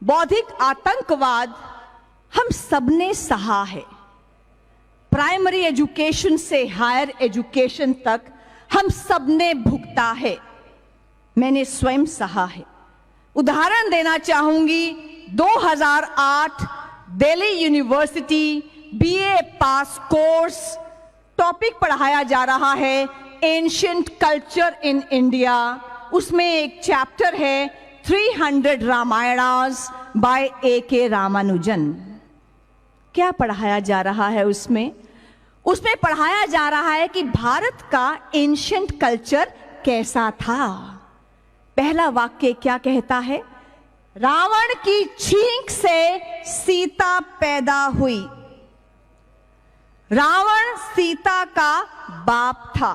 बौद्धिक आतंकवाद हम सबने सहा है। प्राइमरी एजुकेशन से हायर एजुकेशन तक हम सबने भुगता है। मैंने स्वयं सहा है। उदाहरण देना चाहूंगी, 2008 दिल्ली यूनिवर्सिटी बीए पास कोर्स, टॉपिक पढ़ाया जा रहा है एंशिएंट कल्चर इन इंडिया। उसमें एक चैप्टर है 300 रामायणास बाय A.K. रामानुजन। क्या पढ़ाया जा रहा है उसमें? उसमें पढ़ाया जा रहा है कि भारत का एंशिएंट कल्चर कैसा था। पहला वाक्य क्या कहता है? रावण की छींक से सीता पैदा हुई। रावण सीता का बाप था।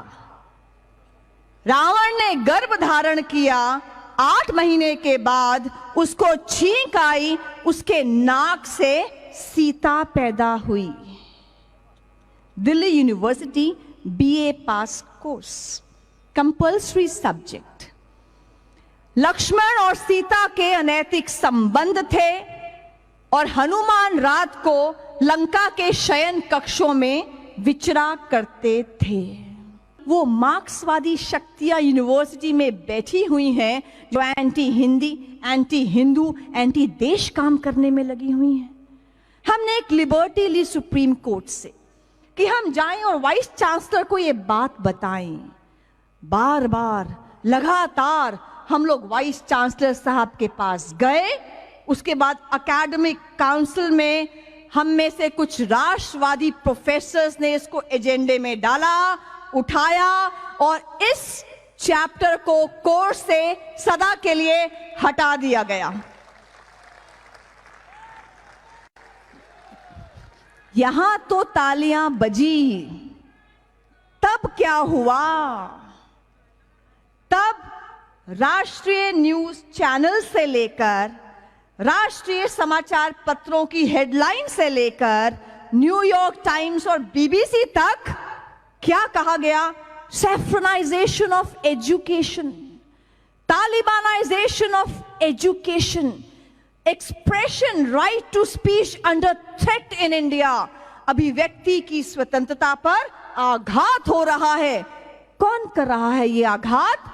रावण ने गर्भ धारण किया, 8 महीने के बाद उसको छींक आई, उसके नाक से सीता पैदा हुई। दिल्ली यूनिवर्सिटी बीए पास कोर्स, कंपल्सरी सब्जेक्ट। लक्ष्मण और सीता के अनैतिक संबंध थे और हनुमान रात को लंका के शयन कक्षों में विचरा करते थे। वो मार्क्सवादी शक्तियां यूनिवर्सिटी में बैठी हुई हैं जो anti Hindi, anti Hindu, anti देश काम करने में लगी हुई हैं। हमने एक लिबर्टी ली सुप्रीम कोर्ट से कि हम जाएं और वाइस चांसलर को ये बात बताएं। बार बार लगातार हम लोग वाइस चांसलर साहब के पास गए। उसके बाद एकेडमिक काउंसिल में हम में से कुछ राष्ट्रवादी प्रोफेसर्स ने इसको एजेंडे में डाला, उठाया और इस चैप्टर को कोर्स से सदा के लिए हटा दिया गया। यहां तो तालियां बजी। तब क्या हुआ? तब राष्ट्रीय न्यूज चैनल से लेकर राष्ट्रीय समाचार पत्रों की हेडलाइन से लेकर न्यूयॉर्क टाइम्स और बीबीसी तक क्या कहा गया? Saffronization of education, talibanization of education, expression right to speech under threat in India. अभिव्यक्ति की स्वतंत्रता पर आघात हो रहा है। कौन कर रहा है ये आघात?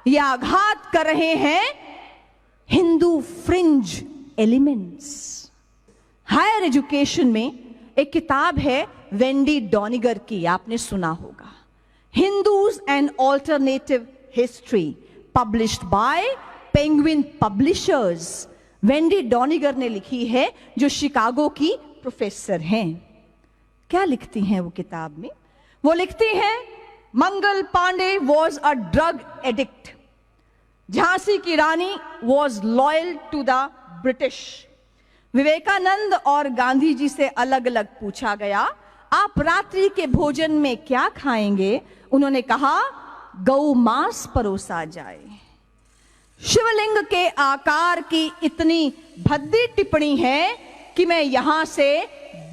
ये आघात कर रहे हैं Hindu fringe elements. Higher education में एक किताब है वेंडी डॉनिगर की, आपने सुना होगा, Hindus and alternative history, published by Penguin publishers. Wendy Doniger ने लिखी है, जो शिकागो की प्रोफेसर हैं। क्या लिखती हैं वो किताब में? वो लिखती हैं, Mangal Pandey was a drug addict, Jhansi की रानी was loyal to the British. Vivekananda और गांधी जी से अलग अलग पूछा गया, आप रात्रि के भोजन में क्या खाएंगे? उन्होंने कहा, गौ मांस परोसा जाए। शिवलिंग के आकार की इतनी भद्दी टिप्पणी है कि मैं यहां से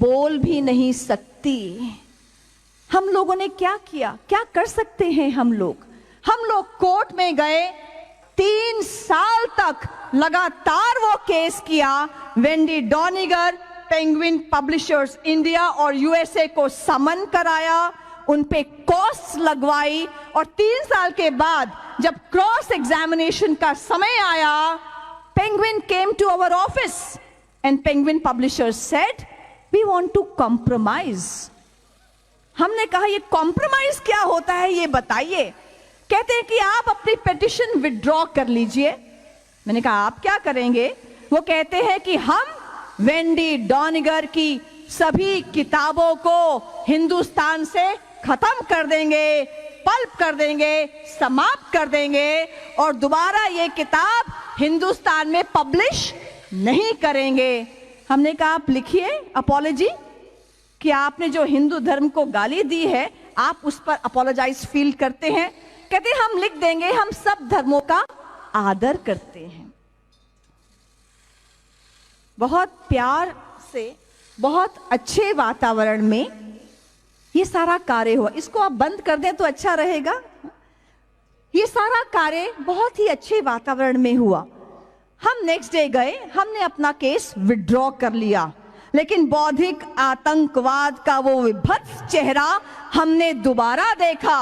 बोल भी नहीं सकती। हम लोगों ने क्या किया? क्या कर सकते हैं हम लोग? हम लोग कोर्ट में गए, 3 साल तक लगातार वो केस किया। वेंडी डॉनिगर, पेंगुइन पब्लिशर्स इंडिया और यूएसए को समन कराया, उन पे कॉस्ट लगवाई और 3 साल के बाद जब क्रॉस एग्जामिनेशन का समय आया, Penguin came to our office and Penguin publishers said, we want to compromise. हमने कहा, ये कॉम्प्रोमाइज क्या होता है ये बताइए। कहते हैं कि आप अपनी पिटीशन विड्रॉ कर लीजिए। मैंने कहा, आप क्या करेंगे? वो कहते हैं कि हम वेंडी डॉनिगर की सभी किताबों को हिंदुस्तान से खत्म कर देंगे, पल्प कर देंगे, समाप्त कर देंगे और दोबारा ये किताब हिंदुस्तान में पब्लिश नहीं करेंगे। हमने कहा, आप लिखिए अपॉलॉजी कि आपने जो हिंदू धर्म को गाली दी है, आप उस पर अपॉलोजाइज फील करते हैं। कहते हैं, हम लिख देंगे, हम सब धर्मों का आदर करते हैं। बहुत प्यार से, बहुत अच्छे वातावरण में ये सारा कार्य हुआ। इसको आप बंद कर दें तो अच्छा रहेगा। ये सारा कार्य बहुत ही अच्छे वातावरण में हुआ। हम नेक्स्ट डे गए, हमने अपना केस विड्रॉ कर लिया, लेकिन बौद्धिक आतंकवाद का वो विभत्स चेहरा हमने दोबारा देखा।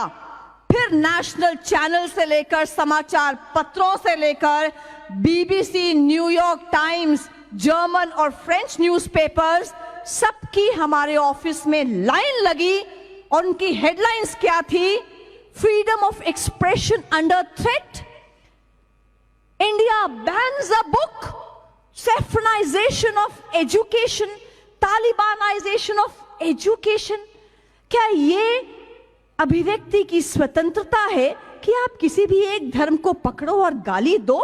फिर नेशनल चैनल से लेकर समाचार पत्रों से लेकर बीबीसी, न्यूयॉर्क टाइम्स, जर्मन और फ्रेंच न्यूज़पेपर्स, सबकी हमारे ऑफिस में लाइन लगी और उनकी हेडलाइंस क्या थी? Freedom of expression under threat, India bans a book, saffronization of education, talibanization of education. क्या ये अभिव्यक्ति की स्वतंत्रता है कि आप किसी भी एक धर्म को पकड़ो और गाली दो?